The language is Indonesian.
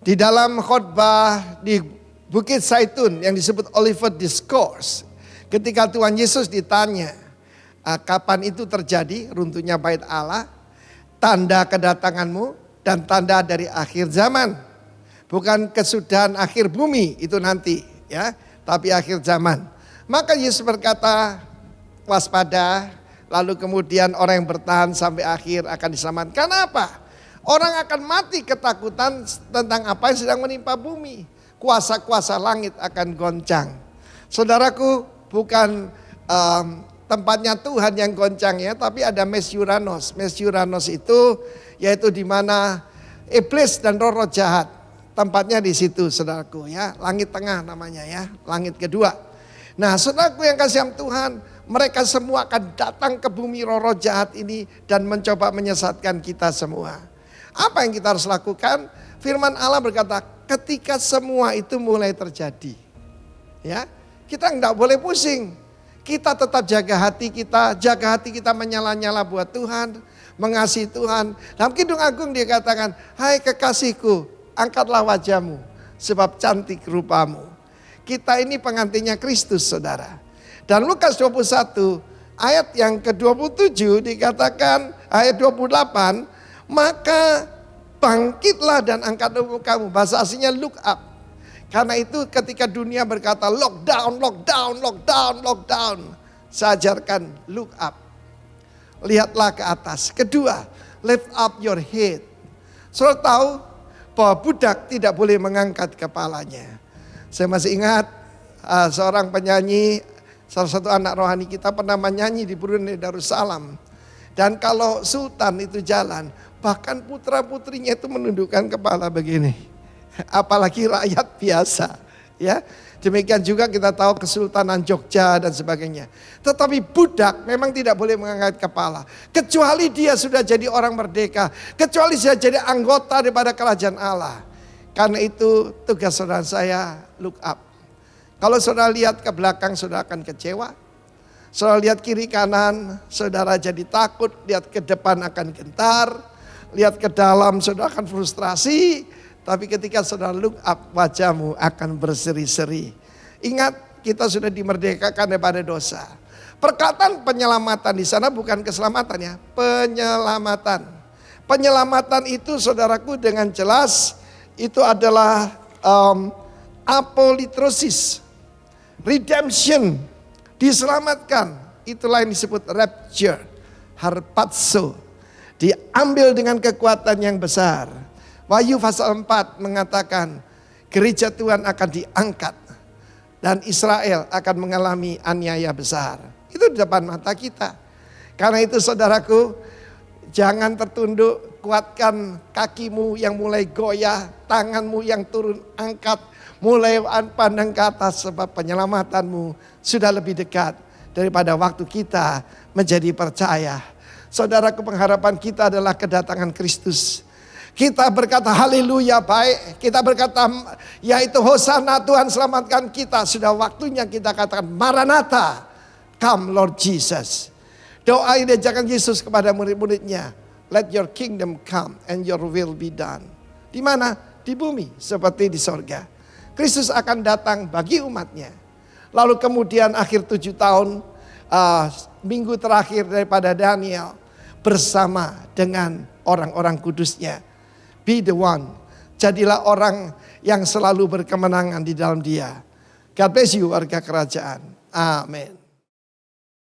Di dalam khotbah di Bukit Zaitun yang disebut Olivet Discourse, ketika Tuhan Yesus ditanya, kapan itu terjadi runtuhnya bait Allah, tanda kedatanganmu dan tanda dari akhir zaman. Bukan kesudahan akhir bumi itu nanti ya, tapi akhir zaman. Maka Yesus berkata, waspada, lalu kemudian orang yang bertahan sampai akhir akan diselamatkan. Kenapa? Orang akan mati ketakutan tentang apa yang sedang menimpa bumi. Kuasa-kuasa langit akan goncang. Saudaraku, bukan tempatnya Tuhan yang goncang ya, tapi ada Mesyuranos. Mesyuranos itu yaitu di mana iblis dan roh-roh jahat. Tempatnya di situ, saudaraku ya. Langit tengah namanya ya, langit kedua. Nah, saudaraku yang kasihan Tuhan, mereka semua akan datang ke bumi roh-roh jahat ini dan mencoba menyesatkan kita semua. Apa yang kita harus lakukan? Firman Allah berkata, ketika semua itu mulai terjadi, ya, kita enggak boleh pusing. Kita tetap jaga hati kita menyala-nyala buat Tuhan, mengasihi Tuhan. Dalam Kidung Agung dia katakan, hai kekasihku, angkatlah wajahmu, sebab cantik rupamu. Kita ini pengantinnya Kristus, saudara. Dan Lukas 21 ayat yang ke-27 dikatakan, ayat 28, maka bangkitlah dan angkat kamu. Bahasa aslinya look up. Karena itu ketika dunia berkata lockdown, lockdown, lockdown, lockdown, saya ajarkan look up. Lihatlah ke atas. Kedua, lift up your head. Saudara tahu bahwa budak tidak boleh mengangkat kepalanya. Saya masih ingat seorang penyanyi, salah satu anak rohani kita pernah menyanyi di Brunei Darussalam. Dan kalau sultan itu jalan, bahkan putra-putrinya itu menundukkan kepala begini. Apalagi rakyat biasa. Ya, demikian juga kita tahu Kesultanan Jogja dan sebagainya. Tetapi budak memang tidak boleh mengangkat kepala. Kecuali dia sudah jadi orang merdeka. Kecuali dia jadi anggota daripada kerajaan Allah. Karena itu tugas saudara saya look up. Kalau saudara lihat ke belakang saudara akan kecewa. Saudara lihat kiri kanan, saudara jadi takut, lihat ke depan akan gentar, lihat ke dalam saudara akan frustrasi, tapi ketika saudara look up wajahmu akan berseri-seri. Ingat, kita sudah dimerdekakan daripada dosa. Perkataan penyelamatan di sana bukan keselamatan ya, penyelamatan. Penyelamatan itu saudaraku dengan jelas itu adalah apolitrosis, redemption. Diselamatkan, itulah yang disebut rapture, harpazo, diambil dengan kekuatan yang besar. Wahyu pasal 4 mengatakan gereja Tuhan akan diangkat dan Israel akan mengalami aniaya besar. Itu di depan mata kita. Karena itu saudaraku, jangan tertunduk, kuatkan kakimu yang mulai goyah, tanganmu yang turun angkat, mulai pandang ke atas sebab penyelamatanmu sudah lebih dekat daripada waktu kita menjadi percaya. Saudaraku, pengharapan kita adalah kedatangan Kristus. Kita berkata haleluya baik, kita berkata yaitu hosana Tuhan selamatkan kita. Sudah waktunya kita katakan Maranatha, come Lord Jesus. Doa ini diajarkan Yesus kepada murid-muridnya. Let your kingdom come and your will be done. Di mana? Di bumi seperti di sorga. Kristus akan datang bagi umatnya. Lalu kemudian akhir 7 tahun, minggu terakhir daripada Daniel bersama dengan orang-orang kudusnya. Be the one. Jadilah orang yang selalu berkemenangan di dalam dia. God bless you warga kerajaan. Amin.